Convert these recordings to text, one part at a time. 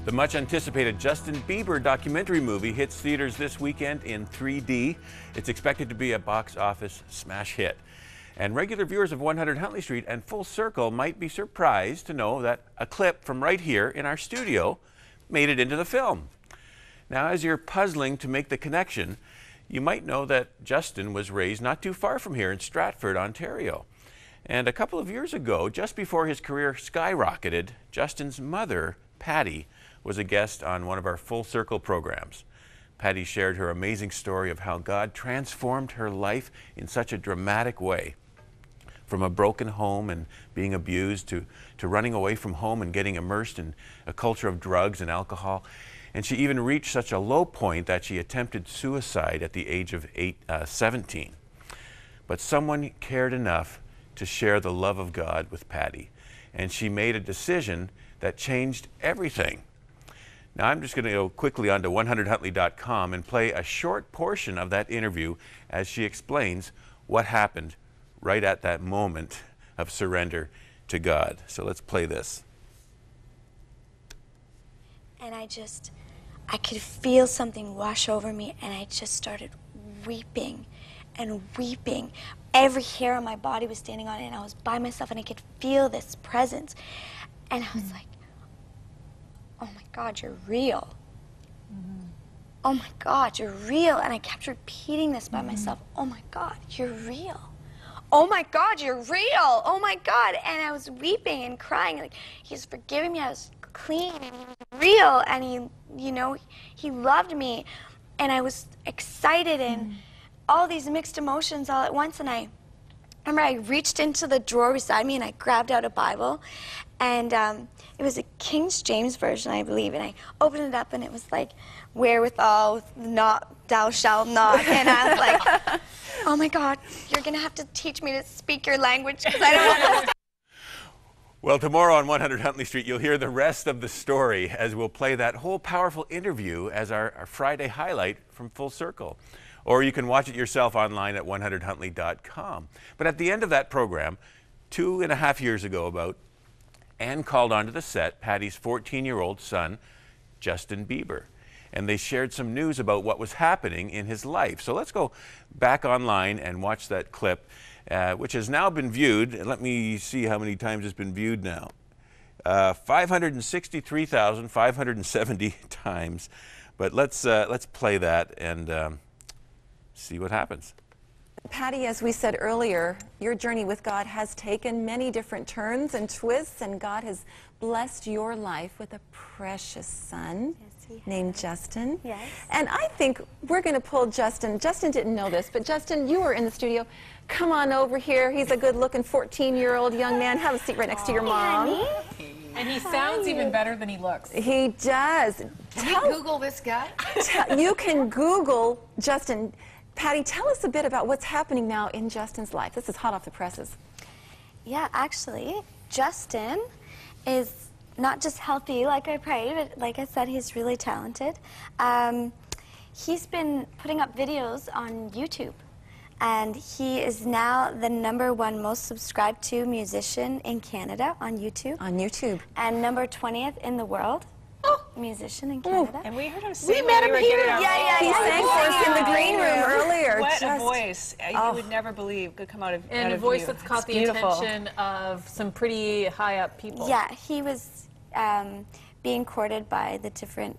The much-anticipated Justin Bieber documentary movie hits theaters this weekend in 3D. It's expected to be a box office smash hit. And regular viewers of 100 Huntley Street and Full Circle might be surprised to know that a clip from right here in our studio made it into the film. Now, as you're puzzling to make the connection, you might know that Justin was raised not too far from here in Stratford, Ontario. And a couple of years ago, just before his career skyrocketed, Justin's mother, Patty, was a guest on one of our Full Circle programs. Patty shared her amazing story of how God transformed her life in such a dramatic way. From a broken home and being abused to running away from home and getting immersed in a culture of drugs and alcohol. And she even reached such a low point that she attempted suicide at the age of 17. But someone cared enough to share the love of God with Patty, and she made a decision that changed everything. Now, I'm just going to go quickly onto 100huntley.com and play a short portion of that interview as she explains what happened right at that moment of surrender to God. So let's play this. And I could feel something wash over me, and I just started weeping and weeping. Every hair on my body was standing on it, and I was by myself, and I could feel this presence. And I was like, oh my God, you're real. Oh my God, you're real. And I kept repeating this by myself. Oh my God, you're real. Oh my God, you're real. Oh my God. And I was weeping and crying. Like, he's forgiving me. I was clean and he was real. And he loved me. And I was excited and all these mixed emotions all at once. And I remember I reached into the drawer beside me and I grabbed out a Bible. And it was a King James version, I believe, and I opened it up and it was like, wherewithal not thou shalt not. And I was like, oh my God, you're gonna have to teach me to speak your language because I don't understand. Well, tomorrow on 100 Huntley Street, you'll hear the rest of the story as we'll play that whole powerful interview as our Friday highlight from Full Circle. Or you can watch it yourself online at 100huntley.com. But at the end of that program, 2.5 years ago Anne called onto the set Patty's 14-year-old son, Justin Bieber. And they shared some news about what was happening in his life. So let's go back online and watch that clip, which has now been viewed. Let me see how many times it's been viewed now. 563,570 times. But let's play that and see what happens. Patty, as we said earlier, your journey with God has taken many different turns and twists, and God has blessed your life with a precious son named Justin. Yes. And I think we're going to pull Justin. Justin didn't know this, but Justin, you were in the studio. Come on over here. He's a good-looking 14-year-old young man. Have a seat right next to your mom. And he sounds even better than he looks. He does. Can we Google this guy? You can Google Justin. Patty, tell us a bit about what's happening now in Justin's life. This is hot off the presses. Yeah, actually, Justin is not just healthy like I prayed, but like I said, he's really talented. He's been putting up videos on YouTube, and he is now the #1 most subscribed to musician in Canada on YouTube. On YouTube. And number 20th in the world. Musician in Canada. And we heard him sing. We met him here. Yeah. He sang for us in the green room earlier. What a voice. You would never believe could come out of And a voice that's caught the attention of some pretty high up people. Yeah, he was being courted by the different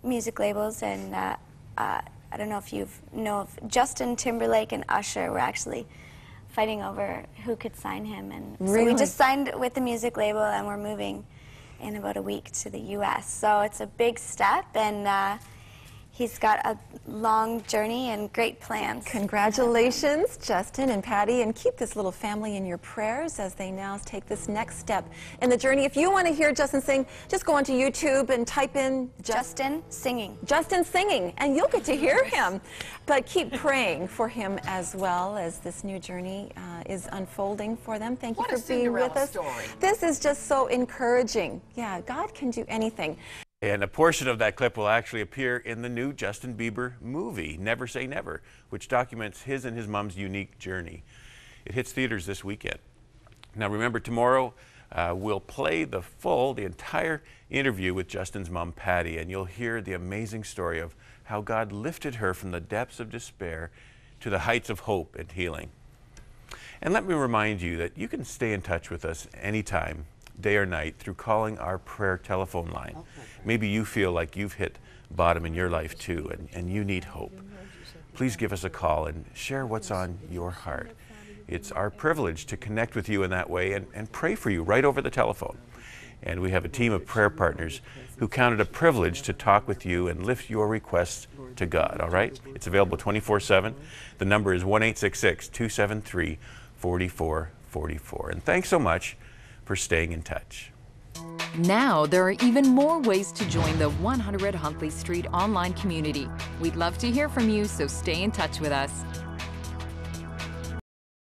music labels, and I don't know if you know of Justin Timberlake and Usher were actually fighting over who could sign him, and so we just signed with the music label, and we're moving in about a week to the U.S. So it's a big step, and he's got a long journey and great plans. Congratulations, Justin and Patty, and keep this little family in your prayers as they now take this next step in the journey. If you want to hear Justin sing, just go onto YouTube and type in Justin singing. Justin singing, and you'll get to hear him. But keep praying for him as well as this new journey is unfolding for them. Thank you for being with us. Story. This is just so encouraging. Yeah, God can do anything. And a portion of that clip will actually appear in the new Justin Bieber movie, Never Say Never, which documents his and his mom's unique journey. It hits theaters this weekend. Now remember, tomorrow We'll play the entire interview with Justin's mom, Patty, and you'll hear the amazing story of how God lifted her from the depths of despair to the heights of hope and healing. And let me remind you that you can stay in touch with us anytime, day or night, through calling our prayer telephone line. Maybe you feel like you've hit bottom in your life too, and you need hope. Please give us a call and share what's on your heart. It's our privilege to connect with you in that way and pray for you right over the telephone. And we have a team of prayer partners who count it a privilege to talk with you and lift your requests to God, all right? It's available 24/7. The number is 1-866-273-4444. And thanks so much for staying in touch. Now there are even more ways to join the 100 Huntley Street online community. We'd love to hear from you, so stay in touch with us.